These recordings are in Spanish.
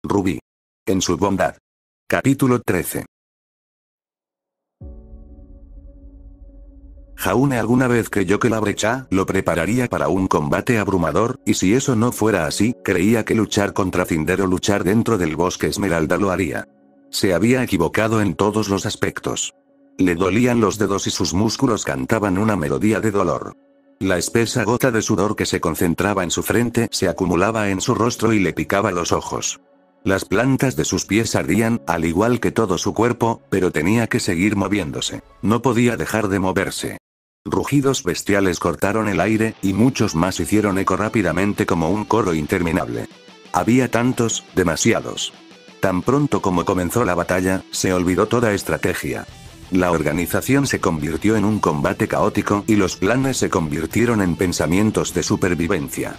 Rubí. En su bondad. Capítulo 13. Jaune alguna vez creyó que la brecha lo prepararía para un combate abrumador, y si eso no fuera así, creía que luchar contra Cinder o luchar dentro del bosque Esmeralda lo haría. Se había equivocado en todos los aspectos. Le dolían los dedos y sus músculos cantaban una melodía de dolor. La espesa gota de sudor que se concentraba en su frente se acumulaba en su rostro y le picaba los ojos. Las plantas de sus pies ardían, al igual que todo su cuerpo, pero tenía que seguir moviéndose. No podía dejar de moverse. Rugidos bestiales cortaron el aire, y muchos más hicieron eco rápidamente como un coro interminable. Había tantos, demasiados. Tan pronto como comenzó la batalla, se olvidó toda estrategia. La organización se convirtió en un combate caótico y los planes se convirtieron en pensamientos de supervivencia.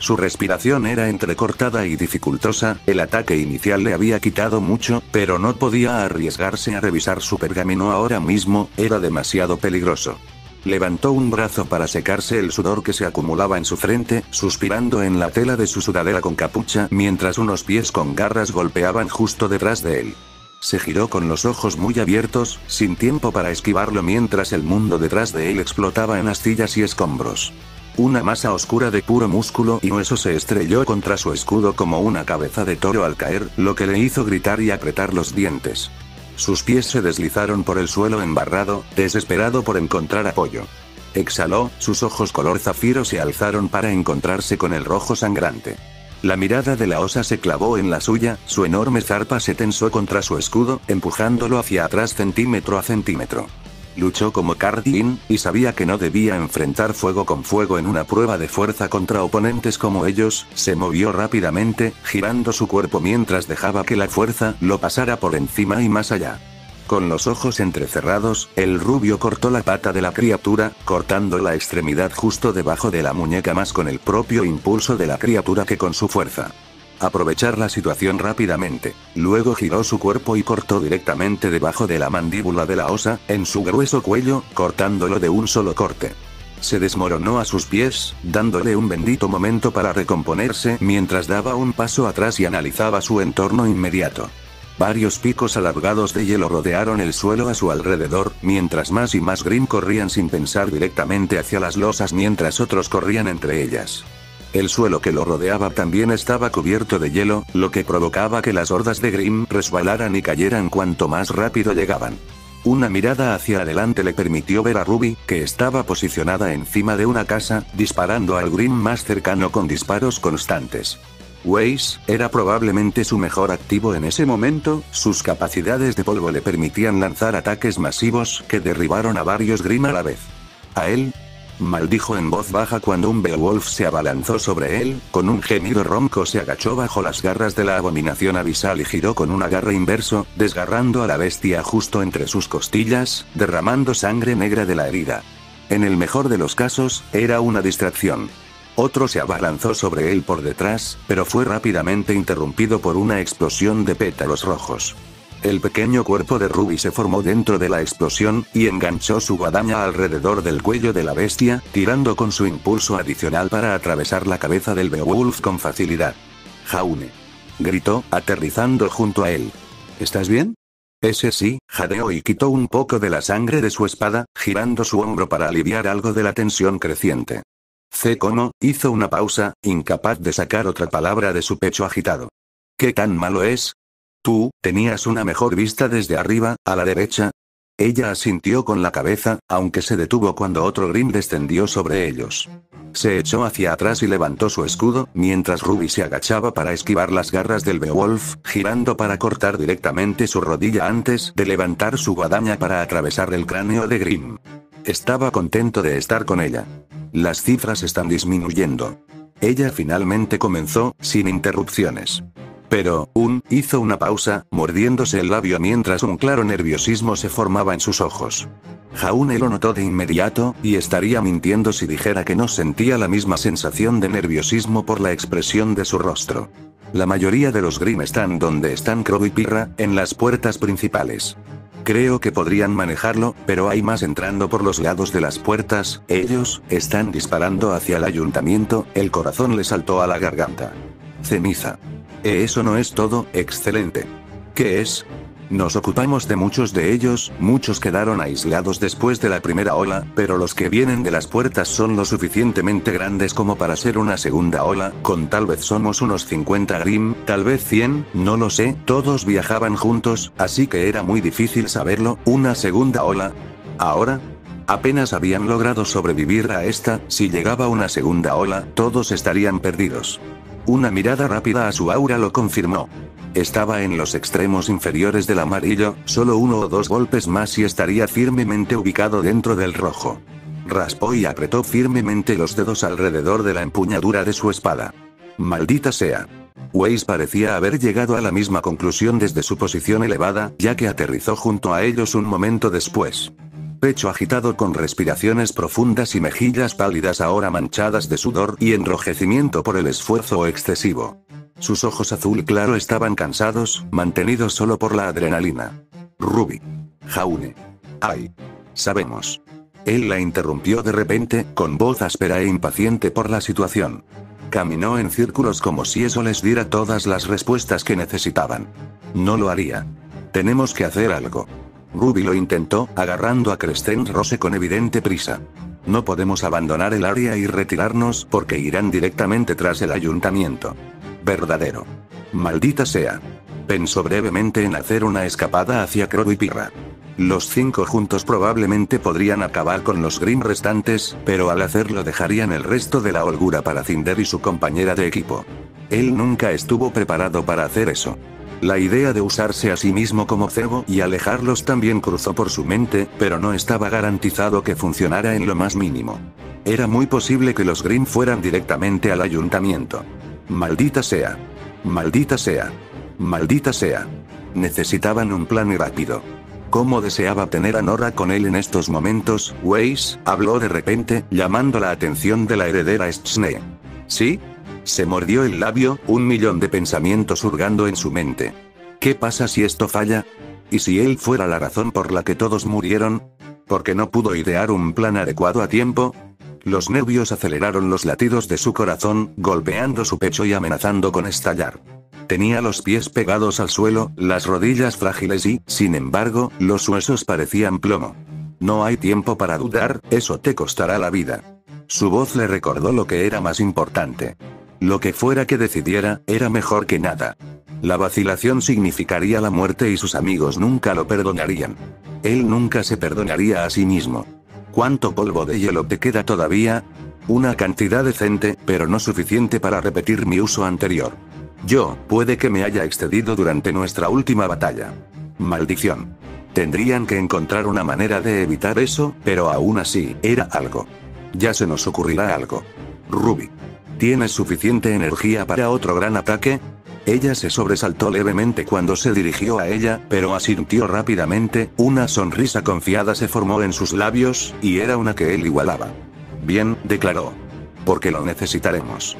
Su respiración era entrecortada y dificultosa, el ataque inicial le había quitado mucho, pero no podía arriesgarse a revisar su pergamino ahora mismo, era demasiado peligroso. Levantó un brazo para secarse el sudor que se acumulaba en su frente, suspirando en la tela de su sudadera con capucha mientras unos pies con garras golpeaban justo detrás de él. Se giró con los ojos muy abiertos, sin tiempo para esquivarlo mientras el mundo detrás de él explotaba en astillas y escombros. Una masa oscura de puro músculo y hueso se estrelló contra su escudo como una cabeza de toro al caer, lo que le hizo gritar y apretar los dientes. Sus pies se deslizaron por el suelo embarrado, desesperado por encontrar apoyo. Exhaló, sus ojos color zafiro se alzaron para encontrarse con el rojo sangrante. La mirada de la osa se clavó en la suya, su enorme zarpa se tensó contra su escudo, empujándolo hacia atrás centímetro a centímetro. Luchó como Cardin, y sabía que no debía enfrentar fuego con fuego en una prueba de fuerza contra oponentes como ellos, se movió rápidamente, girando su cuerpo mientras dejaba que la fuerza lo pasara por encima y más allá. Con los ojos entrecerrados, el rubio cortó la pata de la criatura, cortando la extremidad justo debajo de la muñeca más con el propio impulso de la criatura que con su fuerza. Aprovechar la situación rápidamente. Luego giró su cuerpo y cortó directamente debajo de la mandíbula de la osa, en su grueso cuello, cortándolo de un solo corte. Se desmoronó a sus pies, dándole un bendito momento para recomponerse mientras daba un paso atrás y analizaba su entorno inmediato. Varios picos alargados de hielo rodearon el suelo a su alrededor, mientras más y más Grimm corrían sin pensar directamente hacia las losas mientras otros corrían entre ellas. El suelo que lo rodeaba también estaba cubierto de hielo, lo que provocaba que las hordas de Grimm resbalaran y cayeran cuanto más rápido llegaban. Una mirada hacia adelante le permitió ver a Ruby, que estaba posicionada encima de una casa, disparando al Grimm más cercano con disparos constantes. Weiss era probablemente su mejor activo en ese momento, sus capacidades de polvo le permitían lanzar ataques masivos que derribaron a varios Grimm a la vez. A él, maldijo en voz baja cuando un Beowulf se abalanzó sobre él, con un gemido ronco se agachó bajo las garras de la abominación abisal y giró con un agarre inverso, desgarrando a la bestia justo entre sus costillas, derramando sangre negra de la herida. En el mejor de los casos, era una distracción. Otro se abalanzó sobre él por detrás, pero fue rápidamente interrumpido por una explosión de pétalos rojos. El pequeño cuerpo de Ruby se formó dentro de la explosión, y enganchó su guadaña alrededor del cuello de la bestia, tirando con su impulso adicional para atravesar la cabeza del Beowulf con facilidad. «Jaune», gritó, aterrizando junto a él. «¿Estás bien?» «Ese sí», jadeó y quitó un poco de la sangre de su espada, girando su hombro para aliviar algo de la tensión creciente. Kono hizo una pausa, incapaz de sacar otra palabra de su pecho agitado. «¿Qué tan malo es?» «Tú, tenías una mejor vista desde arriba, a la derecha». Ella asintió con la cabeza, aunque se detuvo cuando otro Grimm descendió sobre ellos. Se echó hacia atrás y levantó su escudo, mientras Ruby se agachaba para esquivar las garras del Beowulf, girando para cortar directamente su rodilla antes de levantar su guadaña para atravesar el cráneo de Grimm. Estaba contento de estar con ella. Las cifras están disminuyendo. Ella finalmente comenzó, sin interrupciones. Pero, hizo una pausa, mordiéndose el labio mientras un claro nerviosismo se formaba en sus ojos. Jaune lo notó de inmediato, y estaría mintiendo si dijera que no sentía la misma sensación de nerviosismo por la expresión de su rostro. La mayoría de los Grimm están donde están Crow y Pirra, en las puertas principales. Creo que podrían manejarlo, pero hay más entrando por los lados de las puertas, ellos están disparando hacia el ayuntamiento, el corazón le saltó a la garganta. Ceniza. Eso no es todo, excelente. ¿Qué es? Nos ocupamos de muchos de ellos, muchos quedaron aislados después de la primera ola, pero los que vienen de las puertas son lo suficientemente grandes como para ser una segunda ola, con tal vez somos unos 50 Grimm, tal vez 100, no lo sé, todos viajaban juntos, así que era muy difícil saberlo, una segunda ola. Ahora, apenas habían logrado sobrevivir a esta, si llegaba una segunda ola, todos estarían perdidos. Una mirada rápida a su aura lo confirmó. Estaba en los extremos inferiores del amarillo, solo 1 o 2 golpes más y estaría firmemente ubicado dentro del rojo. Raspó y apretó firmemente los dedos alrededor de la empuñadura de su espada. Maldita sea. Weiss parecía haber llegado a la misma conclusión desde su posición elevada, ya que aterrizó junto a ellos un momento después. Pecho agitado con respiraciones profundas y mejillas pálidas ahora manchadas de sudor y enrojecimiento por el esfuerzo excesivo. Sus ojos azul claro estaban cansados, mantenidos solo por la adrenalina. Ruby. Jaune. Ay. Sabemos. Él la interrumpió de repente, con voz áspera e impaciente por la situación. Caminó en círculos como si eso les diera todas las respuestas que necesitaban. No lo haría. Tenemos que hacer algo. Ruby lo intentó, agarrando a Crescent Rose con evidente prisa. No podemos abandonar el área y retirarnos porque irán directamente tras el ayuntamiento. Verdadero. Maldita sea. Pensó brevemente en hacer una escapada hacia Crow y Pirra. Los 5 juntos probablemente podrían acabar con los Grimm restantes, pero al hacerlo dejarían el resto de la holgura para Cinder y su compañera de equipo. Él nunca estuvo preparado para hacer eso. La idea de usarse a sí mismo como cebo y alejarlos también cruzó por su mente, pero no estaba garantizado que funcionara en lo más mínimo. Era muy posible que los Grimm fueran directamente al ayuntamiento. Maldita sea. Maldita sea. Maldita sea. Necesitaban un plan y rápido. ¿Cómo deseaba tener a Nora con él en estos momentos? Weiss habló de repente, llamando la atención de la heredera Schne. ¿Sí? Se mordió el labio, 1.000.000 de pensamientos hurgando en su mente. ¿Qué pasa si esto falla? ¿Y si él fuera la razón por la que todos murieron? ¿Por qué no pudo idear un plan adecuado a tiempo? Los nervios aceleraron los latidos de su corazón, golpeando su pecho y amenazando con estallar. Tenía los pies pegados al suelo, las rodillas frágiles y, sin embargo, los huesos parecían plomo. No hay tiempo para dudar, eso te costará la vida. Su voz le recordó lo que era más importante. Lo que fuera que decidiera, era mejor que nada. La vacilación significaría la muerte y sus amigos nunca lo perdonarían. Él nunca se perdonaría a sí mismo. ¿Cuánto polvo de hielo te queda todavía? Una cantidad decente, pero no suficiente para repetir mi uso anterior. Puede que me haya excedido durante nuestra última batalla. Maldición. Tendrían que encontrar una manera de evitar eso, pero aún así, era algo. Ya se nos ocurrirá algo. Ruby. ¿Tienes suficiente energía para otro gran ataque? Ella se sobresaltó levemente cuando se dirigió a ella, pero asintió rápidamente, una sonrisa confiada se formó en sus labios, y era una que él igualaba. Bien, declaró. Porque lo necesitaremos.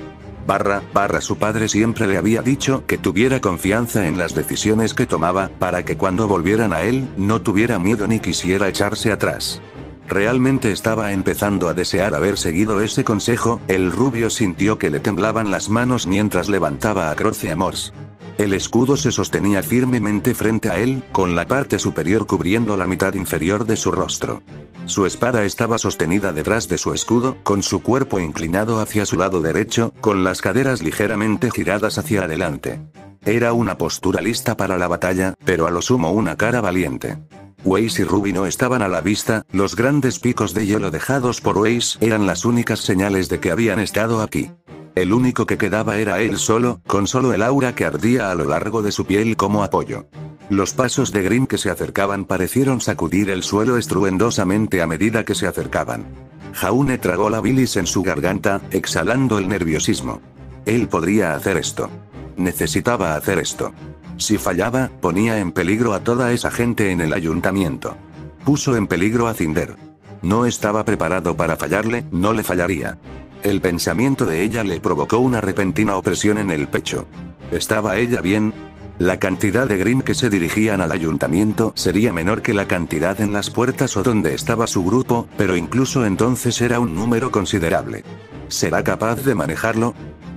Su padre siempre le había dicho que tuviera confianza en las decisiones que tomaba, para que cuando volvieran a él, no tuviera miedo ni quisiera echarse atrás. Realmente estaba empezando a desear haber seguido ese consejo, el rubio sintió que le temblaban las manos mientras levantaba a Croce Amors. El escudo se sostenía firmemente frente a él, con la parte superior cubriendo la mitad inferior de su rostro. Su espada estaba sostenida detrás de su escudo, con su cuerpo inclinado hacia su lado derecho, con las caderas ligeramente giradas hacia adelante. Era una postura lista para la batalla, pero a lo sumo una cara valiente. Weiss y Ruby no estaban a la vista, los grandes picos de hielo dejados por Weiss eran las únicas señales de que habían estado aquí. El único que quedaba era él solo, con solo el aura que ardía a lo largo de su piel como apoyo. Los pasos de Grimm que se acercaban parecieron sacudir el suelo estruendosamente a medida que se acercaban. Jaune tragó la bilis en su garganta, exhalando el nerviosismo. Él podría hacer esto. Necesitaba hacer esto. Si fallaba, ponía en peligro a toda esa gente en el ayuntamiento. Puso en peligro a Cinder. No estaba preparado para fallarle, no le fallaría. El pensamiento de ella le provocó una repentina opresión en el pecho. ¿Estaba ella bien? La cantidad de Grimm que se dirigían al ayuntamiento sería menor que la cantidad en las puertas o donde estaba su grupo, pero incluso entonces era un número considerable. ¿Será capaz de manejarlo?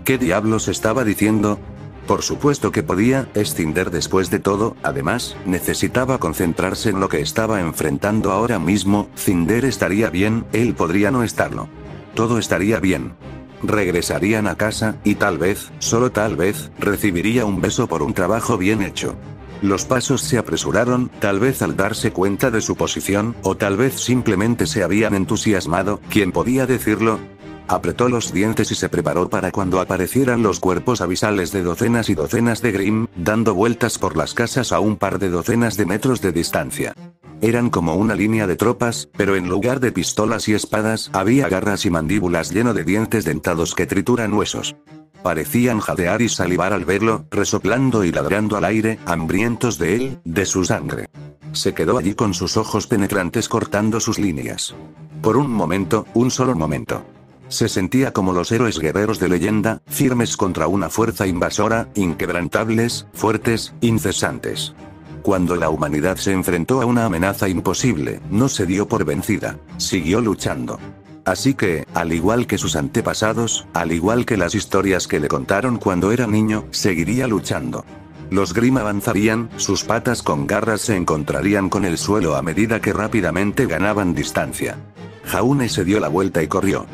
¿Qué diablos estaba diciendo? Por supuesto que podía, es Cinder después de todo, además, necesitaba concentrarse en lo que estaba enfrentando ahora mismo. Cinder estaría bien, él podría no estarlo. Todo estaría bien. Regresarían a casa, y tal vez, solo tal vez, recibiría un beso por un trabajo bien hecho. Los pasos se apresuraron, tal vez al darse cuenta de su posición, o tal vez simplemente se habían entusiasmado, ¿quién podía decirlo? Apretó los dientes y se preparó para cuando aparecieran los cuerpos abisales de docenas y docenas de Grimm, dando vueltas por las casas a un par de docenas de metros de distancia. Eran como una línea de tropas, pero en lugar de pistolas y espadas, había garras y mandíbulas lleno de dientes dentados que trituran huesos. Parecían jadear y salivar al verlo, resoplando y ladrando al aire, hambrientos de él, de su sangre. Se quedó allí con sus ojos penetrantes cortando sus líneas. Por un momento, un solo momento. Se sentía como los héroes guerreros de leyenda, firmes contra una fuerza invasora, inquebrantables, fuertes, incesantes. Cuando la humanidad se enfrentó a una amenaza imposible, no se dio por vencida, siguió luchando. Así que, al igual que sus antepasados, al igual que las historias que le contaron cuando era niño, seguiría luchando. Los Grimm avanzarían, sus patas con garras se encontrarían con el suelo a medida que rápidamente ganaban distancia. Jaune se dio la vuelta y corrió.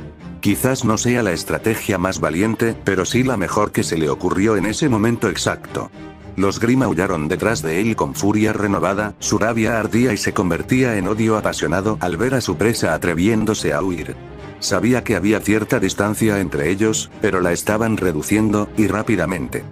Quizás no sea la estrategia más valiente, pero sí la mejor que se le ocurrió en ese momento exacto. Los Grimm aullaron detrás de él con furia renovada, su rabia ardía y se convertía en odio apasionado al ver a su presa atreviéndose a huir. Sabía que había cierta distancia entre ellos, pero la estaban reduciendo, y rápidamente.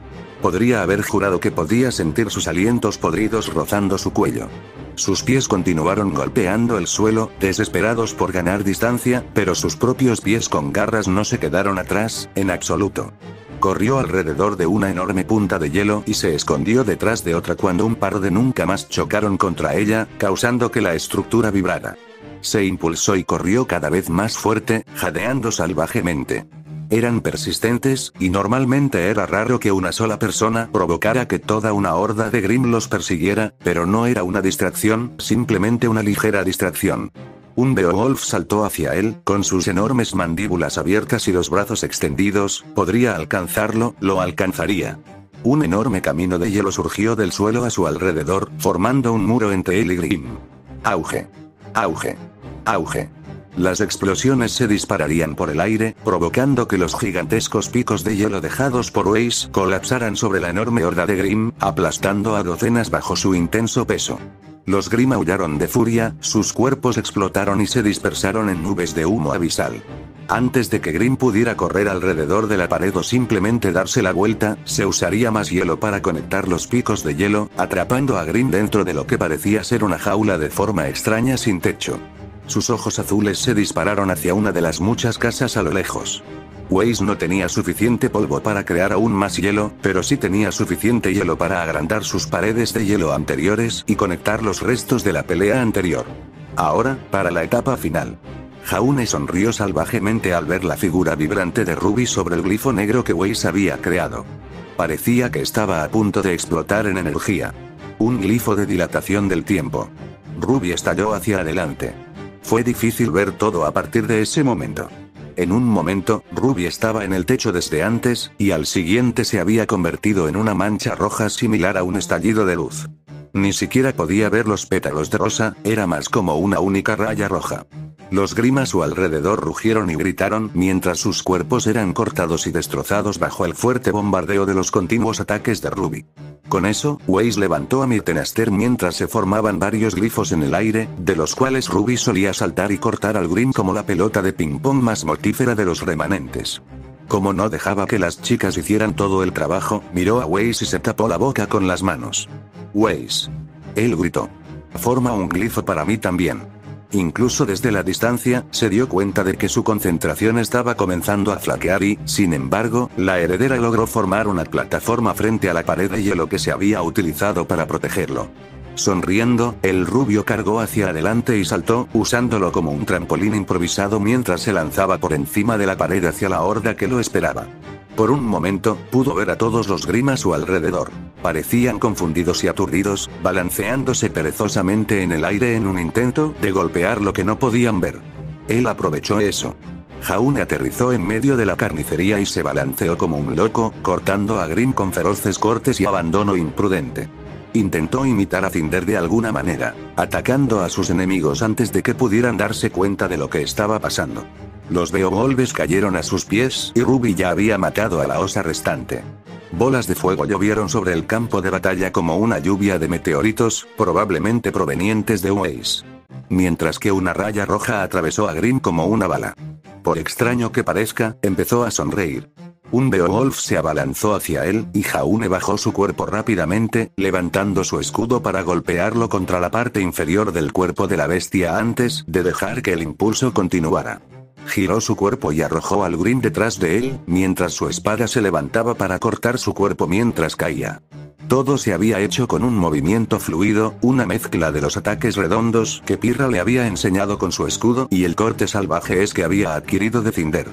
Podría haber jurado que podía sentir sus alientos podridos rozando su cuello. Sus pies continuaron golpeando el suelo, desesperados por ganar distancia, pero sus propios pies con garras no se quedaron atrás, en absoluto. Corrió alrededor de una enorme punta de hielo y se escondió detrás de otra cuando un par de nunca más chocaron contra ella, causando que la estructura vibrara. Se impulsó y corrió cada vez más fuerte, jadeando salvajemente. Eran persistentes, y normalmente era raro que una sola persona provocara que toda una horda de Grimm los persiguiera, pero no era una distracción, simplemente una ligera distracción. Un Beowulf saltó hacia él, con sus enormes mandíbulas abiertas y los brazos extendidos, podría alcanzarlo, lo alcanzaría. Un enorme camino de hielo surgió del suelo a su alrededor, formando un muro entre él y Grimm. Auge. Auge. Auge. Las explosiones se dispararían por el aire, provocando que los gigantescos picos de hielo dejados por Weiss colapsaran sobre la enorme horda de Grimm, aplastando a docenas bajo su intenso peso. Los Grimm aullaron de furia, sus cuerpos explotaron y se dispersaron en nubes de humo abisal. Antes de que Grimm pudiera correr alrededor de la pared o simplemente darse la vuelta, se usaría más hielo para conectar los picos de hielo, atrapando a Grimm dentro de lo que parecía ser una jaula de forma extraña sin techo. Sus ojos azules se dispararon hacia una de las muchas casas a lo lejos. Weiss no tenía suficiente polvo para crear aún más hielo, pero sí tenía suficiente hielo para agrandar sus paredes de hielo anteriores y conectar los restos de la pelea anterior. Ahora, para la etapa final. Jaune sonrió salvajemente al ver la figura vibrante de Ruby sobre el glifo negro que Weiss había creado. Parecía que estaba a punto de explotar en energía. Un glifo de dilatación del tiempo. Ruby estalló hacia adelante. Fue difícil ver todo a partir de ese momento. En un momento, Ruby estaba en el techo desde antes, y al siguiente se había convertido en una mancha roja similar a un estallido de luz. Ni siquiera podía ver los pétalos de rosa, era más como una única raya roja. Los Grimm a su alrededor rugieron y gritaron mientras sus cuerpos eran cortados y destrozados bajo el fuerte bombardeo de los continuos ataques de Ruby. Con eso, Weiss levantó a Myrtenaster mientras se formaban varios glifos en el aire, de los cuales Ruby solía saltar y cortar al Grimm como la pelota de ping-pong más mortífera de los remanentes. Como no dejaba que las chicas hicieran todo el trabajo, miró a Weiss y se tapó la boca con las manos. Weiss. Él gritó. Forma un glifo para mí también. Incluso desde la distancia, se dio cuenta de que su concentración estaba comenzando a flaquear y, sin embargo, la heredera logró formar una plataforma frente a la pared de hielo que se había utilizado para protegerlo. Sonriendo, el rubio cargó hacia adelante y saltó, usándolo como un trampolín improvisado mientras se lanzaba por encima de la pared hacia la horda que lo esperaba. Por un momento, pudo ver a todos los Grimm a su alrededor. Parecían confundidos y aturdidos, balanceándose perezosamente en el aire en un intento de golpear lo que no podían ver. Él aprovechó eso. Jaune aterrizó en medio de la carnicería y se balanceó como un loco, cortando a Grimm con feroces cortes y abandono imprudente. Intentó imitar a Cinder de alguna manera, atacando a sus enemigos antes de que pudieran darse cuenta de lo que estaba pasando. Los Beowulfs cayeron a sus pies y Ruby ya había matado a la osa restante. Bolas de fuego llovieron sobre el campo de batalla como una lluvia de meteoritos, probablemente provenientes de Waze. Mientras que una raya roja atravesó a Grimm como una bala. Por extraño que parezca, empezó a sonreír. Un Beowulf se abalanzó hacia él, y Jaune bajó su cuerpo rápidamente, levantando su escudo para golpearlo contra la parte inferior del cuerpo de la bestia antes de dejar que el impulso continuara. Giró su cuerpo y arrojó al Grimm detrás de él, mientras su espada se levantaba para cortar su cuerpo mientras caía. Todo se había hecho con un movimiento fluido, una mezcla de los ataques redondos que Pirra le había enseñado con su escudo y el corte salvaje que había adquirido de Cinder.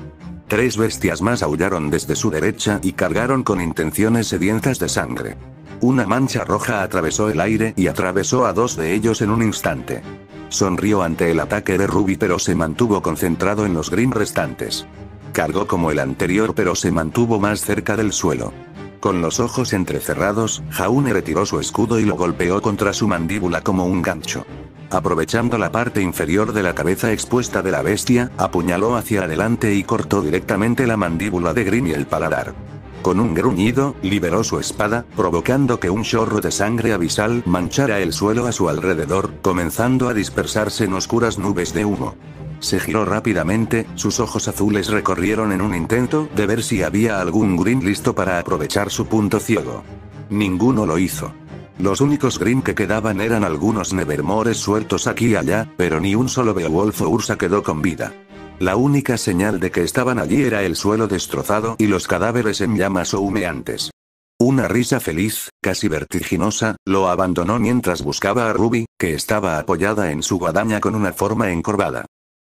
3 bestias más aullaron desde su derecha y cargaron con intenciones sedientas de sangre. Una mancha roja atravesó el aire y atravesó a 2 de ellos en un instante. Sonrió ante el ataque de Ruby pero se mantuvo concentrado en los Grimm restantes. Cargó como el anterior pero se mantuvo más cerca del suelo. Con los ojos entrecerrados, Jaune retiró su escudo y lo golpeó contra su mandíbula como un gancho. Aprovechando la parte inferior de la cabeza expuesta de la bestia, apuñaló hacia adelante y cortó directamente la mandíbula de Grimm y el paladar. Con un gruñido, liberó su espada, provocando que un chorro de sangre abisal manchara el suelo a su alrededor, comenzando a dispersarse en oscuras nubes de humo. Se giró rápidamente, sus ojos azules recorrieron en un intento de ver si había algún Grimm listo para aprovechar su punto ciego. Ninguno lo hizo. Los únicos Grimm que quedaban eran algunos Nevermores sueltos aquí y allá, pero ni un solo Beowulf o Ursa quedó con vida. La única señal de que estaban allí era el suelo destrozado y los cadáveres en llamas o humeantes. Una risa feliz, casi vertiginosa, lo abandonó mientras buscaba a Ruby, que estaba apoyada en su guadaña con una forma encorvada.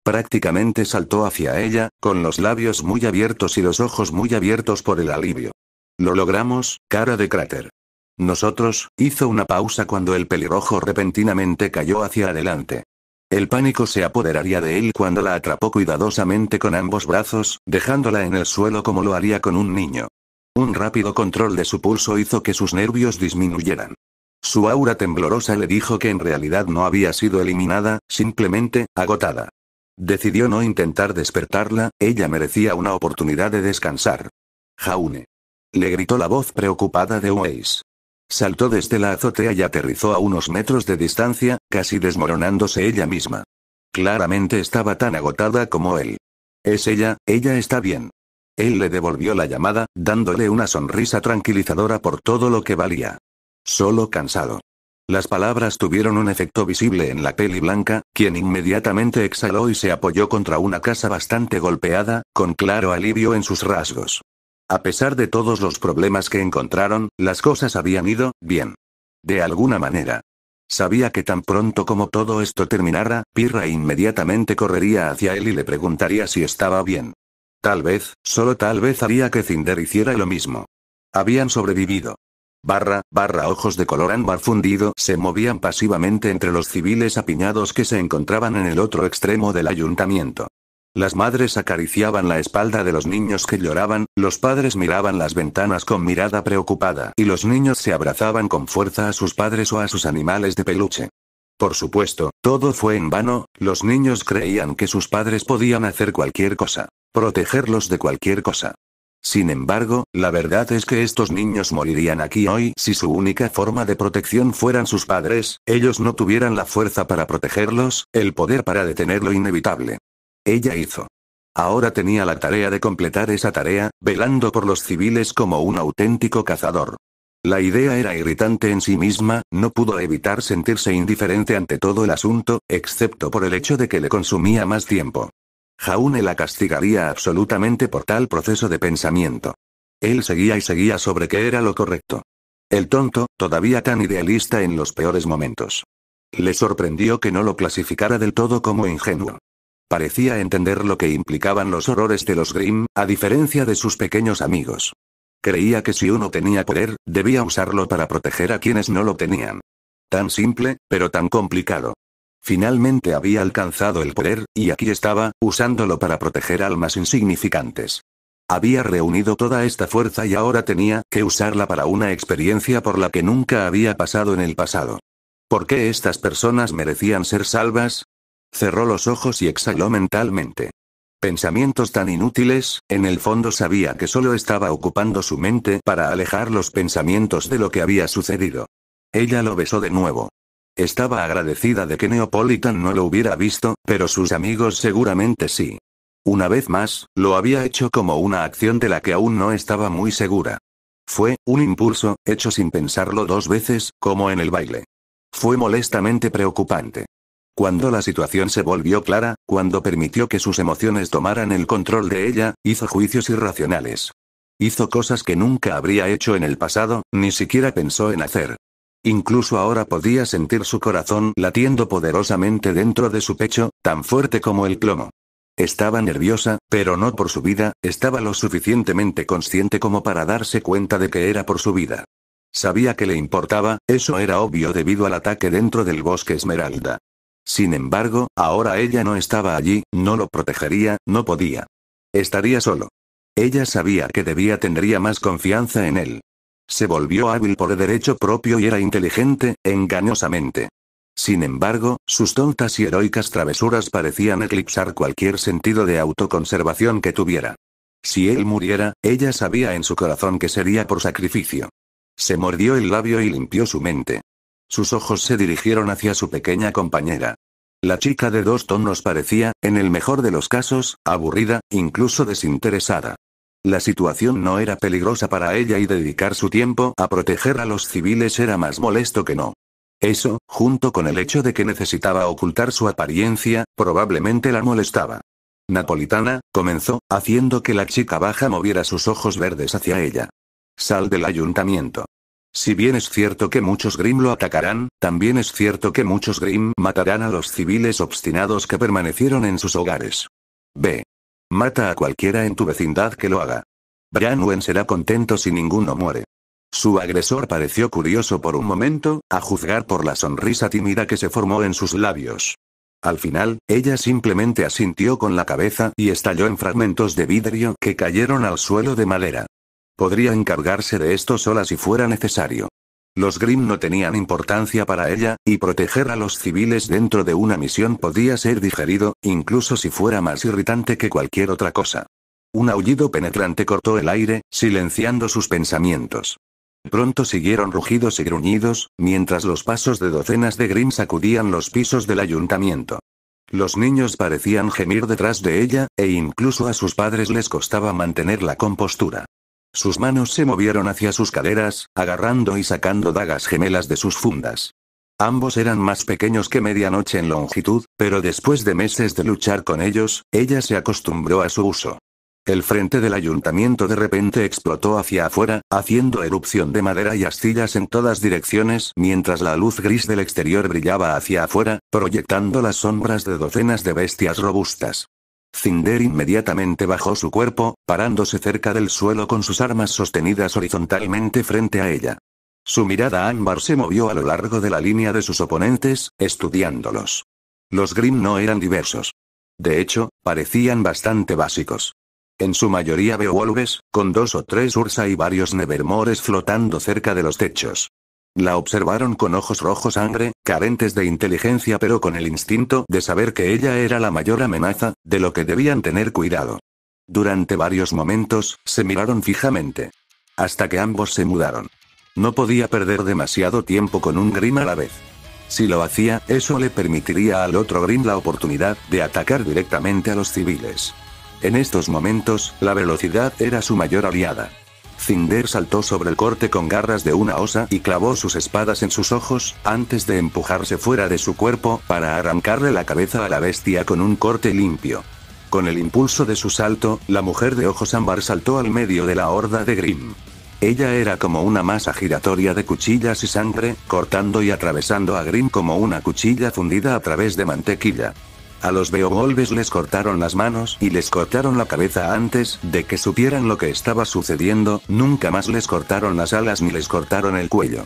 Prácticamente saltó hacia ella, con los labios muy abiertos y los ojos muy abiertos por el alivio. Lo logramos, cara de cráter. Nosotros, hizo una pausa cuando el pelirrojo repentinamente cayó hacia adelante. El pánico se apoderaría de él cuando la atrapó cuidadosamente con ambos brazos, dejándola en el suelo como lo haría con un niño. Un rápido control de su pulso hizo que sus nervios disminuyeran. Su aura temblorosa le dijo que en realidad no había sido eliminada, simplemente, agotada. Decidió no intentar despertarla, ella merecía una oportunidad de descansar. Jaune. Le gritó la voz preocupada de Waze. Saltó desde la azotea y aterrizó a unos metros de distancia, casi desmoronándose ella misma. Claramente estaba tan agotada como él. Es ella está bien. Él le devolvió la llamada, dándole una sonrisa tranquilizadora por todo lo que valía. Solo cansado. Las palabras tuvieron un efecto visible en la peli blanca, quien inmediatamente exhaló y se apoyó contra una casa bastante golpeada, con claro alivio en sus rasgos. A pesar de todos los problemas que encontraron, las cosas habían ido bien. De alguna manera. Sabía que tan pronto como todo esto terminara, Pirra inmediatamente correría hacia él y le preguntaría si estaba bien. Tal vez, solo tal vez haría que Cinder hiciera lo mismo. Habían sobrevivido. Ojos de color ámbar fundido se movían pasivamente entre los civiles apiñados que se encontraban en el otro extremo del ayuntamiento. Las madres acariciaban la espalda de los niños que lloraban, los padres miraban las ventanas con mirada preocupada y los niños se abrazaban con fuerza a sus padres o a sus animales de peluche. Por supuesto, todo fue en vano, los niños creían que sus padres podían hacer cualquier cosa, protegerlos de cualquier cosa. Sin embargo, la verdad es que estos niños morirían aquí hoy si su única forma de protección fueran sus padres, ellos no tuvieran la fuerza para protegerlos, el poder para detener lo inevitable. Ella hizo. Ahora tenía la tarea de completar esa tarea, velando por los civiles como un auténtico cazador. La idea era irritante en sí misma, no pudo evitar sentirse indiferente ante todo el asunto, excepto por el hecho de que le consumía más tiempo. Jaune la castigaría absolutamente por tal proceso de pensamiento. Él seguía y seguía sobre qué era lo correcto. El tonto, todavía tan idealista en los peores momentos. Le sorprendió que no lo clasificara del todo como ingenuo. Parecía entender lo que implicaban los horrores de los Grimm, a diferencia de sus pequeños amigos. Creía que si uno tenía poder, debía usarlo para proteger a quienes no lo tenían. Tan simple, pero tan complicado. Finalmente había alcanzado el poder, y aquí estaba, usándolo para proteger almas insignificantes. Había reunido toda esta fuerza y ahora tenía que usarla para una experiencia por la que nunca había pasado en el pasado. ¿Por qué estas personas merecían ser salvas? Cerró los ojos y exhaló mentalmente. Pensamientos tan inútiles, en el fondo sabía que solo estaba ocupando su mente para alejar los pensamientos de lo que había sucedido. Ella lo besó de nuevo. Estaba agradecida de que Neapolitan no lo hubiera visto, pero sus amigos seguramente sí. Una vez más, lo había hecho como una acción de la que aún no estaba muy segura. Fue un impulso, hecho sin pensarlo dos veces, como en el baile. Fue molestamente preocupante. Cuando la situación se volvió clara, cuando permitió que sus emociones tomaran el control de ella, hizo juicios irracionales. Hizo cosas que nunca habría hecho en el pasado, ni siquiera pensó en hacer. Incluso ahora podía sentir su corazón latiendo poderosamente dentro de su pecho, tan fuerte como el plomo. Estaba nerviosa, pero no por su vida, estaba lo suficientemente consciente como para darse cuenta de que era por su vida. Sabía que le importaba, eso era obvio debido al ataque dentro del bosque Esmeralda. Sin embargo, ahora ella no estaba allí, no lo protegería, no podía. Estaría solo. Ella sabía que tendría más confianza en él. Se volvió hábil por derecho propio y era inteligente, engañosamente. Sin embargo, sus tontas y heroicas travesuras parecían eclipsar cualquier sentido de autoconservación que tuviera. Si él muriera, ella sabía en su corazón que sería por sacrificio. Se mordió el labio y limpió su mente. Sus ojos se dirigieron hacia su pequeña compañera. La chica de 2 tonos parecía, en el mejor de los casos, aburrida, incluso desinteresada. La situación no era peligrosa para ella y dedicar su tiempo a proteger a los civiles era más molesto que no. Eso, junto con el hecho de que necesitaba ocultar su apariencia, probablemente la molestaba. Napolitana, comenzó, haciendo que la chica baja moviera sus ojos verdes hacia ella. Sal del ayuntamiento. Si bien es cierto que muchos Grimm lo atacarán, también es cierto que muchos Grimm matarán a los civiles obstinados que permanecieron en sus hogares. Ve. Mata a cualquiera en tu vecindad que lo haga. Branwen será contento si ninguno muere. Su agresor pareció curioso por un momento, a juzgar por la sonrisa tímida que se formó en sus labios. Al final, ella simplemente asintió con la cabeza y estalló en fragmentos de vidrio que cayeron al suelo de madera. Podría encargarse de esto sola si fuera necesario. Los Grimm no tenían importancia para ella, y proteger a los civiles dentro de una misión podía ser digerido, incluso si fuera más irritante que cualquier otra cosa. Un aullido penetrante cortó el aire, silenciando sus pensamientos. Pronto siguieron rugidos y gruñidos, mientras los pasos de docenas de Grimm sacudían los pisos del ayuntamiento. Los niños parecían gemir detrás de ella, e incluso a sus padres les costaba mantener la compostura. Sus manos se movieron hacia sus caderas, agarrando y sacando dagas gemelas de sus fundas. Ambos eran más pequeños que medianoche en longitud, pero después de meses de luchar con ellos, ella se acostumbró a su uso. El frente del ayuntamiento de repente explotó hacia afuera, haciendo erupción de madera y astillas en todas direcciones, mientras la luz gris del exterior brillaba hacia afuera, proyectando las sombras de docenas de bestias robustas. Cinder inmediatamente bajó su cuerpo, parándose cerca del suelo con sus armas sostenidas horizontalmente frente a ella. Su mirada ámbar se movió a lo largo de la línea de sus oponentes, estudiándolos. Los Grimm no eran diversos. De hecho, parecían bastante básicos. En su mayoría Beowulfes, con 2 o 3 Ursa y varios Nevermores flotando cerca de los techos. La observaron con ojos rojos sangre, carentes de inteligencia pero con el instinto de saber que ella era la mayor amenaza, de lo que debían tener cuidado. Durante varios momentos, se miraron fijamente. Hasta que ambos se mudaron. No podía perder demasiado tiempo con un Grimm a la vez. Si lo hacía, eso le permitiría al otro Grimm la oportunidad de atacar directamente a los civiles. En estos momentos, la velocidad era su mayor aliada. Cinder saltó sobre el corte con garras de una osa y clavó sus espadas en sus ojos, antes de empujarse fuera de su cuerpo, para arrancarle la cabeza a la bestia con un corte limpio. Con el impulso de su salto, la mujer de ojos ámbar saltó al medio de la horda de Grimm. Ella era como una masa giratoria de cuchillas y sangre, cortando y atravesando a Grimm como una cuchilla fundida a través de mantequilla. A los Beowulfes les cortaron las manos y les cortaron la cabeza antes de que supieran lo que estaba sucediendo, nunca más les cortaron las alas ni les cortaron el cuello.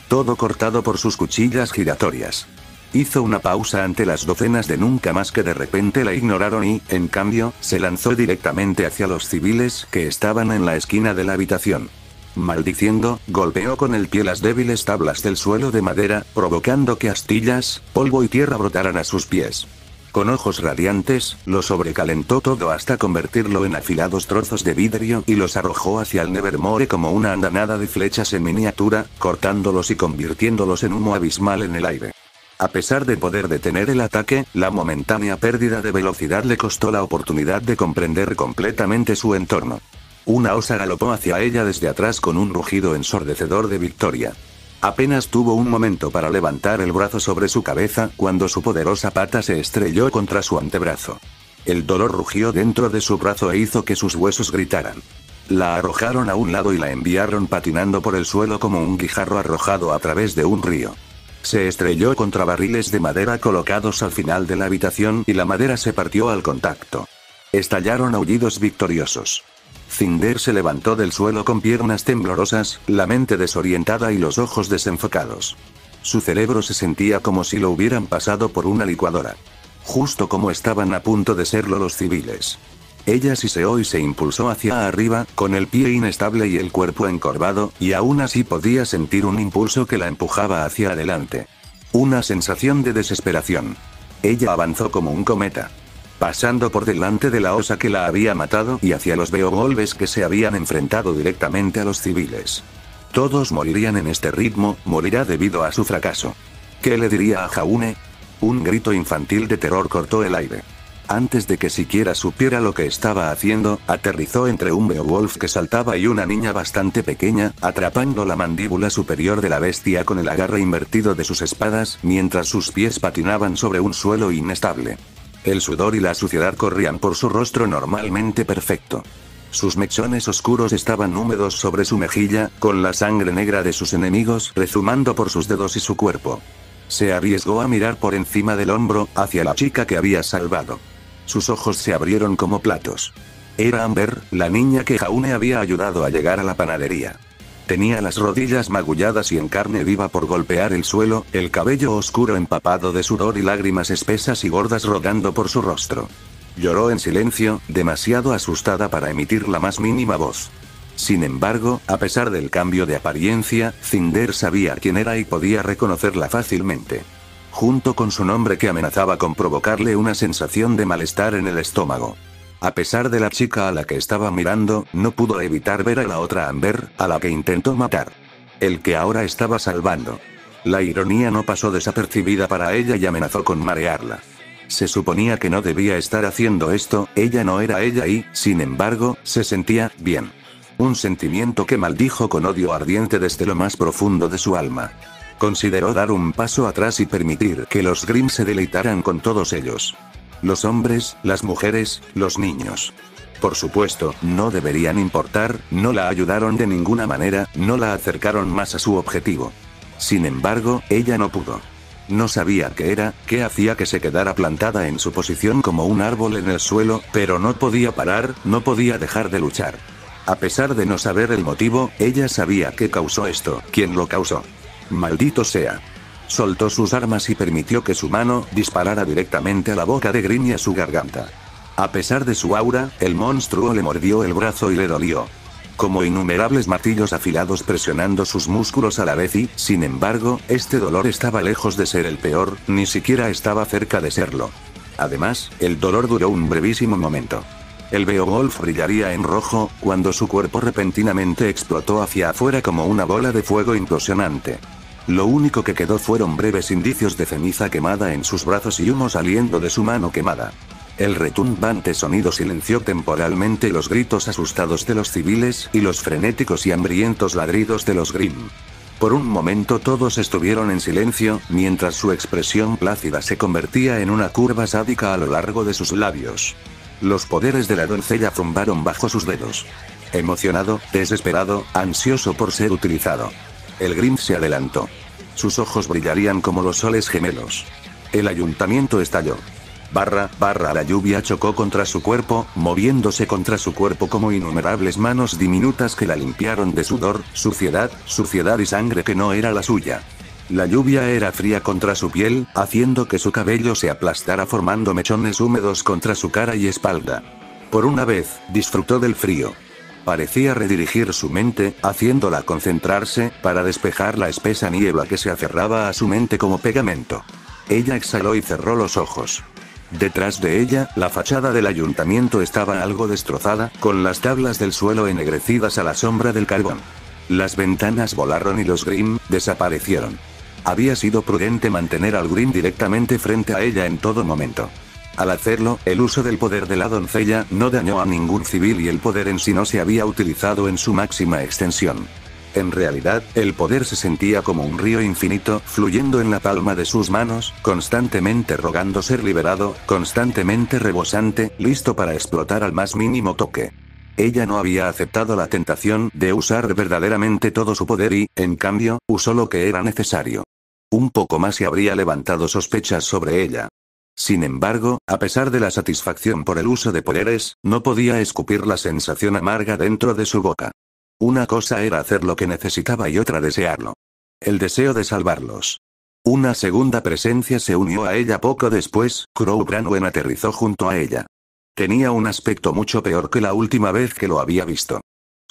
Todo cortado por sus cuchillas giratorias. Hizo una pausa ante las docenas de nunca más que de repente la ignoraron y, en cambio, se lanzó directamente hacia los civiles que estaban en la esquina de la habitación. Maldiciendo, golpeó con el pie las débiles tablas del suelo de madera, provocando que astillas, polvo y tierra brotaran a sus pies. Con ojos radiantes, lo sobrecalentó todo hasta convertirlo en afilados trozos de vidrio y los arrojó hacia el Nevermore como una andanada de flechas en miniatura, cortándolos y convirtiéndolos en humo abismal en el aire. A pesar de poder detener el ataque, la momentánea pérdida de velocidad le costó la oportunidad de comprender completamente su entorno. Una osa galopó hacia ella desde atrás con un rugido ensordecedor de victoria. Apenas tuvo un momento para levantar el brazo sobre su cabeza cuando su poderosa pata se estrelló contra su antebrazo. El dolor rugió dentro de su brazo e hizo que sus huesos gritaran. La arrojaron a un lado y la enviaron patinando por el suelo como un guijarro arrojado a través de un río. Se estrelló contra barriles de madera colocados al final de la habitación y la madera se partió al contacto. Estallaron aullidos victoriosos. Cinder se levantó del suelo con piernas temblorosas, la mente desorientada y los ojos desenfocados. Su cerebro se sentía como si lo hubieran pasado por una licuadora. Justo como estaban a punto de serlo los civiles. Ella siseó y se impulsó hacia arriba, con el pie inestable y el cuerpo encorvado, y aún así podía sentir un impulso que la empujaba hacia adelante. Una sensación de desesperación. Ella avanzó como un cometa. Pasando por delante de la osa que la había matado y hacia los Beowulfs que se habían enfrentado directamente a los civiles. Todos morirían en este ritmo, morirá debido a su fracaso. ¿Qué le diría a Jaune? Un grito infantil de terror cortó el aire. Antes de que siquiera supiera lo que estaba haciendo, aterrizó entre un Beowulf que saltaba y una niña bastante pequeña, atrapando la mandíbula superior de la bestia con el agarre invertido de sus espadas, mientras sus pies patinaban sobre un suelo inestable. El sudor y la suciedad corrían por su rostro normalmente perfecto. Sus mechones oscuros estaban húmedos sobre su mejilla, con la sangre negra de sus enemigos rezumando por sus dedos y su cuerpo. Se arriesgó a mirar por encima del hombro, hacia la chica que había salvado. Sus ojos se abrieron como platos. Era Amber, la niña que Jaune había ayudado a llegar a la panadería. Tenía las rodillas magulladas y en carne viva por golpear el suelo, el cabello oscuro empapado de sudor y lágrimas espesas y gordas rodando por su rostro. Lloró en silencio, demasiado asustada para emitir la más mínima voz. Sin embargo, a pesar del cambio de apariencia, Cinder sabía quién era y podía reconocerla fácilmente. Junto con su nombre que amenazaba con provocarle una sensación de malestar en el estómago. A pesar de la chica a la que estaba mirando, no pudo evitar ver a la otra Amber, a la que intentó matar. El que ahora estaba salvando. La ironía no pasó desapercibida para ella y amenazó con marearla. Se suponía que no debía estar haciendo esto, ella no era ella y, sin embargo, se sentía bien. Un sentimiento que maldijo con odio ardiente desde lo más profundo de su alma. Consideró dar un paso atrás y permitir que los Grimm se deleitaran con todos ellos. Los hombres, las mujeres, los niños. Por supuesto, no deberían importar, no la ayudaron de ninguna manera, no la acercaron más a su objetivo. Sin embargo, ella no pudo. No sabía qué era, qué hacía que se quedara plantada en su posición como un árbol en el suelo, pero no podía parar, no podía dejar de luchar. A pesar de no saber el motivo, ella sabía qué causó esto, quién lo causó. Maldito sea. Soltó sus armas y permitió que su mano disparara directamente a la boca de Grimm y a su garganta. A pesar de su aura, el monstruo le mordió el brazo y le dolió. Como innumerables martillos afilados presionando sus músculos a la vez y, sin embargo, este dolor estaba lejos de ser el peor, ni siquiera estaba cerca de serlo. Además, el dolor duró un brevísimo momento. El Beowulf brillaría en rojo, cuando su cuerpo repentinamente explotó hacia afuera como una bola de fuego implosionante. Lo único que quedó fueron breves indicios de ceniza quemada en sus brazos y humo saliendo de su mano quemada. El retumbante sonido silenció temporalmente los gritos asustados de los civiles y los frenéticos y hambrientos ladridos de los Grimm. Por un momento todos estuvieron en silencio, mientras su expresión plácida se convertía en una curva sádica a lo largo de sus labios. Los poderes de la doncella zumbaron bajo sus dedos. Emocionado, desesperado, ansioso por ser utilizado. El Grimm se adelantó. Sus ojos brillarían como los soles gemelos. El ayuntamiento estalló. La lluvia chocó contra su cuerpo, moviéndose contra su cuerpo como innumerables manos diminutas que la limpiaron de sudor, suciedad y sangre que no era la suya. La lluvia era fría contra su piel, haciendo que su cabello se aplastara formando mechones húmedos contra su cara y espalda. Por una vez, disfrutó del frío. Parecía redirigir su mente, haciéndola concentrarse, para despejar la espesa niebla que se aferraba a su mente como pegamento. Ella exhaló y cerró los ojos. Detrás de ella, la fachada del ayuntamiento estaba algo destrozada, con las tablas del suelo ennegrecidas a la sombra del carbón. Las ventanas volaron y los Grimm desaparecieron. Había sido prudente mantener al Grimm directamente frente a ella en todo momento. Al hacerlo, el uso del poder de la doncella no dañó a ningún civil y el poder en sí no se había utilizado en su máxima extensión. En realidad, el poder se sentía como un río infinito, fluyendo en la palma de sus manos, constantemente rogando ser liberado, constantemente rebosante, listo para explotar al más mínimo toque. Ella no había aceptado la tentación de usar verdaderamente todo su poder y, en cambio, usó lo que era necesario. Un poco más y habría levantado sospechas sobre ella. Sin embargo, a pesar de la satisfacción por el uso de poderes, no podía escupir la sensación amarga dentro de su boca. Una cosa era hacer lo que necesitaba y otra desearlo. El deseo de salvarlos. Una segunda presencia se unió a ella poco después, Crow Branwen aterrizó junto a ella. Tenía un aspecto mucho peor que la última vez que lo había visto.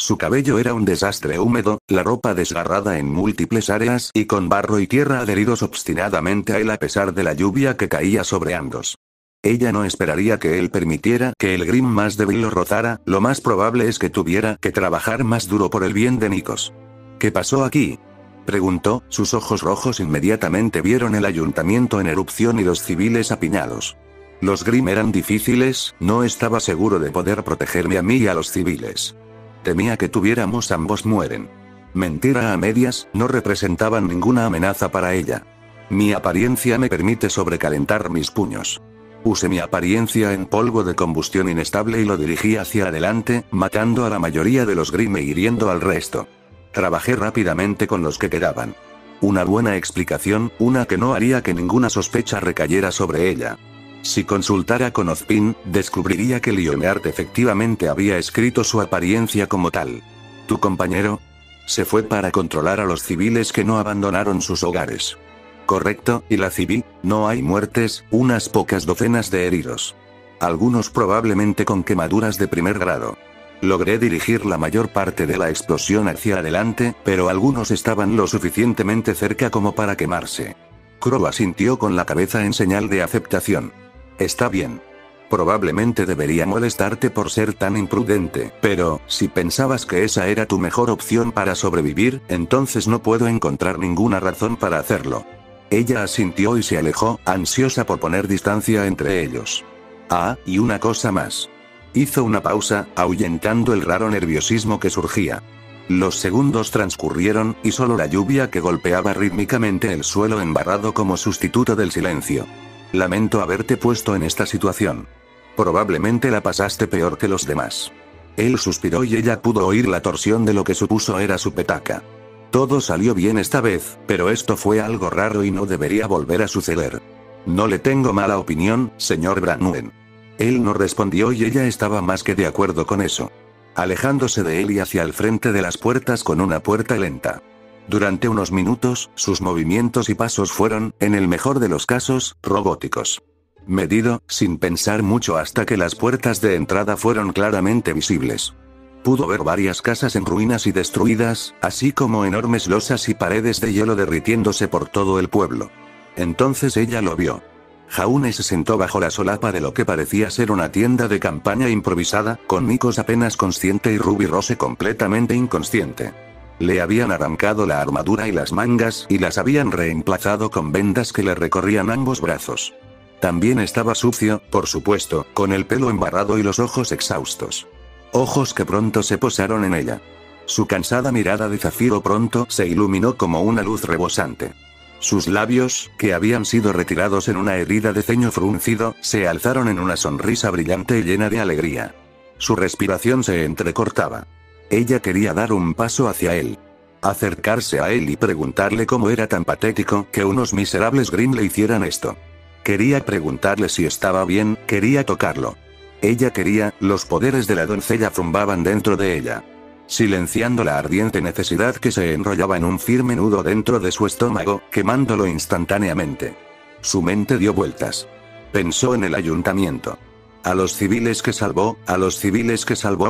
Su cabello era un desastre húmedo, la ropa desgarrada en múltiples áreas y con barro y tierra adheridos obstinadamente a él a pesar de la lluvia que caía sobre ambos. Ella no esperaría que él permitiera que el Grimm más débil lo rozara, lo más probable es que tuviera que trabajar más duro por el bien de Nikos. ¿Qué pasó aquí?, preguntó, sus ojos rojos inmediatamente vieron el ayuntamiento en erupción y los civiles apiñados. Los Grimm eran difíciles, no estaba seguro de poder protegerme a mí y a los civiles. Temía que tuviéramos ambos mueren. Mentira a medias, no representaban ninguna amenaza para ella. Mi apariencia me permite sobrecalentar mis puños. Usé mi apariencia en polvo de combustión inestable y lo dirigí hacia adelante, matando a la mayoría de los Grimm e hiriendo al resto. Trabajé rápidamente con los que quedaban. Una buena explicación, una que no haría que ninguna sospecha recayera sobre ella. Si consultara con Ozpin, descubriría que Leonard efectivamente había escrito su apariencia como tal. ¿Tu compañero? Se fue para controlar a los civiles que no abandonaron sus hogares. Correcto, y la civil, no hay muertes, unas pocas docenas de heridos. Algunos probablemente con quemaduras de primer grado. Logré dirigir la mayor parte de la explosión hacia adelante, pero algunos estaban lo suficientemente cerca como para quemarse. Crow asintió con la cabeza en señal de aceptación. Está bien. Probablemente debería molestarte por ser tan imprudente, pero, si pensabas que esa era tu mejor opción para sobrevivir, entonces no puedo encontrar ninguna razón para hacerlo. Ella asintió y se alejó, ansiosa por poner distancia entre ellos. Ah, y una cosa más. Hizo una pausa, ahuyentando el raro nerviosismo que surgía. Los segundos transcurrieron, y solo la lluvia que golpeaba rítmicamente el suelo embarrado como sustituto del silencio. Lamento haberte puesto en esta situación. Probablemente la pasaste peor que los demás. Él suspiró y ella pudo oír la torsión de lo que supuso era su petaca. Todo salió bien esta vez, pero esto fue algo raro y no debería volver a suceder. No le tengo mala opinión, señor Branwen. Él no respondió y ella estaba más que de acuerdo con eso. Alejándose de él y hacia el frente de las puertas con una puerta lenta. Durante unos minutos, sus movimientos y pasos fueron, en el mejor de los casos, robóticos. Medido, sin pensar mucho hasta que las puertas de entrada fueron claramente visibles. Pudo ver varias casas en ruinas y destruidas, así como enormes losas y paredes de hielo derritiéndose por todo el pueblo. Entonces ella lo vio. Jaune se sentó bajo la solapa de lo que parecía ser una tienda de campaña improvisada, con Nikos apenas consciente y Ruby Rose completamente inconsciente. Le habían arrancado la armadura y las mangas, y las habían reemplazado con vendas que le recorrían ambos brazos. También estaba sucio, por supuesto, con el pelo embarrado y los ojos exhaustos. Ojos que pronto se posaron en ella. Su cansada mirada de zafiro pronto se iluminó como una luz rebosante. Sus labios, que habían sido retirados en una herida de ceño fruncido, se alzaron en una sonrisa brillante y llena de alegría. Su respiración se entrecortaba. Ella quería dar un paso hacia él. Acercarse a él y preguntarle cómo era tan patético que unos miserables Grimm le hicieran esto. Quería preguntarle si estaba bien, quería tocarlo. Ella quería, los poderes de la doncella zumbaban dentro de ella. silenciando la ardiente necesidad que se enrollaba en un firme nudo dentro de su estómago, quemándolo instantáneamente. Su mente dio vueltas. Pensó en el ayuntamiento. A los civiles que salvó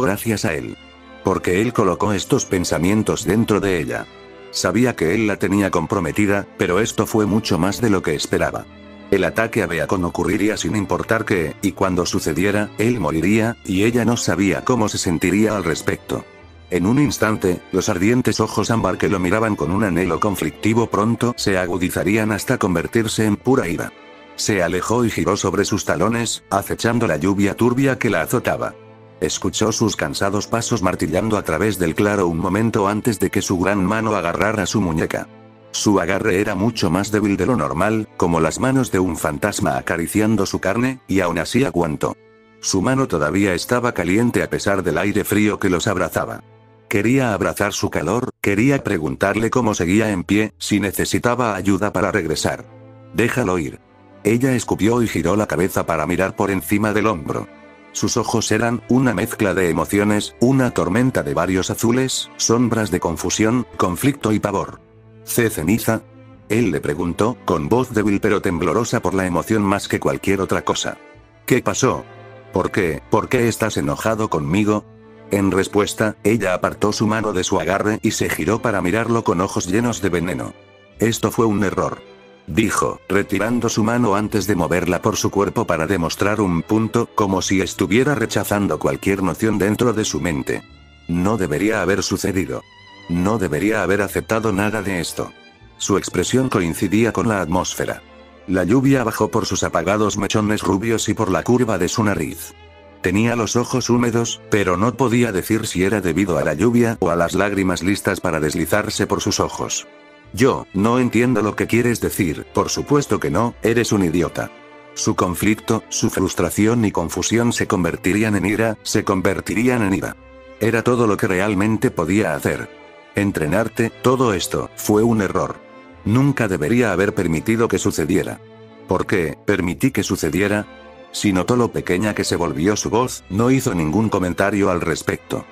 gracias a él. Porque él colocó estos pensamientos dentro de ella. Sabía que él la tenía comprometida, pero esto fue mucho más de lo que esperaba. El ataque a Beacon ocurriría sin importar qué, y cuando sucediera, él moriría, y ella no sabía cómo se sentiría al respecto. En un instante, los ardientes ojos ámbar que lo miraban con un anhelo conflictivo pronto se agudizarían hasta convertirse en pura ira. Se alejó y giró sobre sus talones, acechando la lluvia turbia que la azotaba. Escuchó sus cansados pasos martillando a través del claro un momento antes de que su gran mano agarrara su muñeca. Su agarre era mucho más débil de lo normal, como las manos de un fantasma acariciando su carne, y aún así aguantó. Su mano todavía estaba caliente a pesar del aire frío que los abrazaba. Quería abrazar su calor, quería preguntarle cómo seguía en pie, si necesitaba ayuda para regresar. Déjalo ir. Ella escupió y giró la cabeza para mirar por encima del hombro. Sus ojos eran una mezcla de emociones, una tormenta de varios azules, sombras de confusión, conflicto y pavor. ¿Ceniza? Él le preguntó, con voz débil pero temblorosa por la emoción más que cualquier otra cosa. ¿Qué pasó? ¿Por qué estás enojado conmigo? En respuesta, ella apartó su mano de su agarre y se giró para mirarlo con ojos llenos de veneno. Esto fue un error. Dijo, retirando su mano antes de moverla por su cuerpo para demostrar un punto, como si estuviera rechazando cualquier noción dentro de su mente. No debería haber sucedido. No debería haber aceptado nada de esto. Su expresión coincidía con la atmósfera. La lluvia bajó por sus apagados mechones rubios y por la curva de su nariz. Tenía los ojos húmedos, pero no podía decir si era debido a la lluvia o a las lágrimas listas para deslizarse por sus ojos. Yo, no entiendo lo que quieres decir, por supuesto que no, eres un idiota. Su conflicto, su frustración y confusión se convertirían en ira, Era todo lo que realmente podía hacer. Entrenarte, todo esto, fue un error. Nunca debería haber permitido que sucediera. ¿Por qué permití que sucediera? Si notó lo pequeña que se volvió su voz, no hizo ningún comentario al respecto.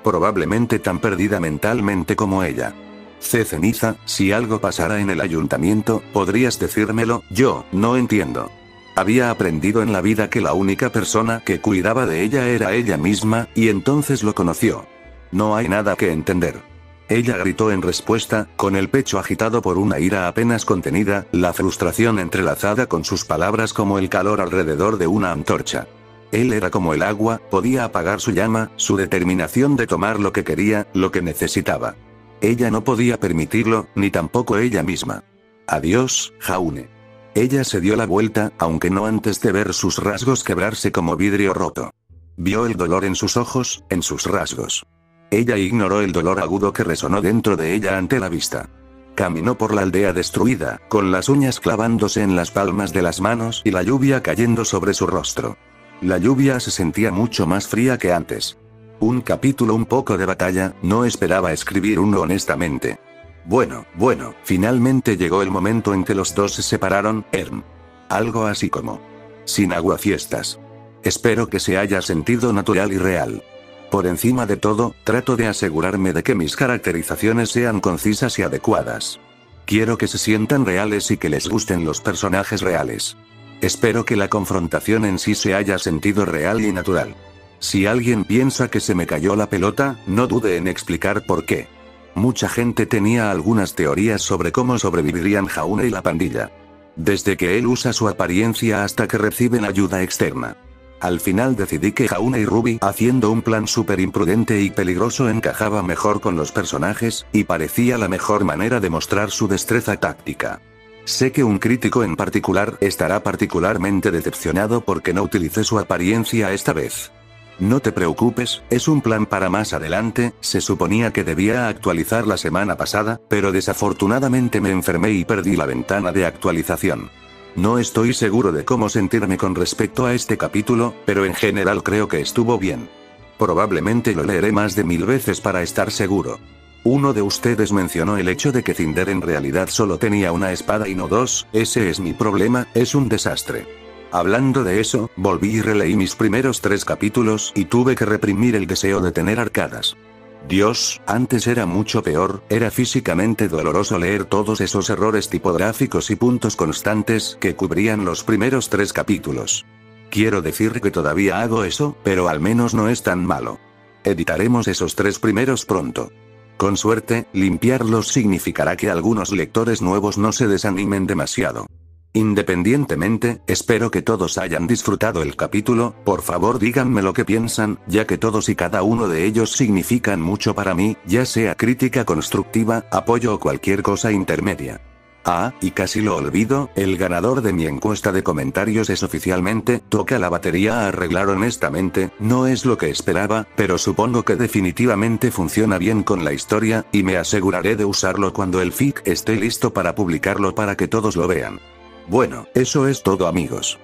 Probablemente tan perdida mentalmente como ella. Ceniza, si algo pasara en el ayuntamiento, ¿podrías decírmelo? Yo, no entiendo. Había aprendido en la vida que la única persona que cuidaba de ella era ella misma, y entonces lo conoció. No hay nada que entender. Ella gritó en respuesta, con el pecho agitado por una ira apenas contenida, la frustración entrelazada con sus palabras como el calor alrededor de una antorcha. Él era como el agua, podía apagar su llama, su determinación de tomar lo que quería, lo que necesitaba. Ella no podía permitirlo, ni tampoco ella misma. Adiós, Jaune. Ella se dio la vuelta, aunque no antes de ver sus rasgos quebrarse como vidrio roto. Vio el dolor en sus ojos, en sus rasgos. Ella ignoró el dolor agudo que resonó dentro de ella ante la vista. Caminó por la aldea destruida, con las uñas clavándose en las palmas de las manos y la lluvia cayendo sobre su rostro. La lluvia se sentía mucho más fría que antes. Un capítulo un poco de batalla, no esperaba escribir uno honestamente. Bueno, finalmente llegó el momento en que los dos se separaron, Algo así como. Sin aguafiestas. Espero que se haya sentido natural y real. Por encima de todo, trato de asegurarme de que mis caracterizaciones sean concisas y adecuadas. Quiero que se sientan reales y que les gusten los personajes reales. Espero que la confrontación en sí se haya sentido real y natural. Si alguien piensa que se me cayó la pelota, no dude en explicar por qué. Mucha gente tenía algunas teorías sobre cómo sobrevivirían Jaune y la pandilla. Desde que él usa su apariencia hasta que reciben ayuda externa. Al final decidí que Jaune y Ruby, haciendo un plan súper imprudente y peligroso, encajaba mejor con los personajes, y parecía la mejor manera de mostrar su destreza táctica. Sé que un crítico en particular estará particularmente decepcionado porque no utilicé su apariencia esta vez. No te preocupes, es un plan para más adelante. Se suponía que debía actualizar la semana pasada, pero desafortunadamente me enfermé y perdí la ventana de actualización. No estoy seguro de cómo sentirme con respecto a este capítulo, pero en general creo que estuvo bien. Probablemente lo leeré más de 1000 veces para estar seguro. Uno de ustedes mencionó el hecho de que Cinder en realidad solo tenía una espada y no dos. Ese es mi problema, es un desastre. Hablando de eso, volví y releí mis primeros 3 capítulos y tuve que reprimir el deseo de tener arcadas. Dios, antes era mucho peor, era físicamente doloroso leer todos esos errores tipográficos y puntos constantes que cubrían los primeros 3 capítulos. Quiero decir que todavía hago eso, pero al menos no es tan malo. Editaremos esos 3 primeros pronto. Con suerte, limpiarlos significará que algunos lectores nuevos no se desanimen demasiado. Independientemente, espero que todos hayan disfrutado el capítulo. Por favor díganme lo que piensan, ya que todos y cada uno de ellos significan mucho para mí, ya sea crítica constructiva, apoyo o cualquier cosa intermedia. Ah, y casi lo olvido, el ganador de mi encuesta de comentarios es oficialmente, toca la batería a arreglar. Honestamente, no es lo que esperaba, pero supongo que definitivamente funciona bien con la historia, y me aseguraré de usarlo cuando el fic esté listo para publicarlo para que todos lo vean. Bueno, eso es todo amigos.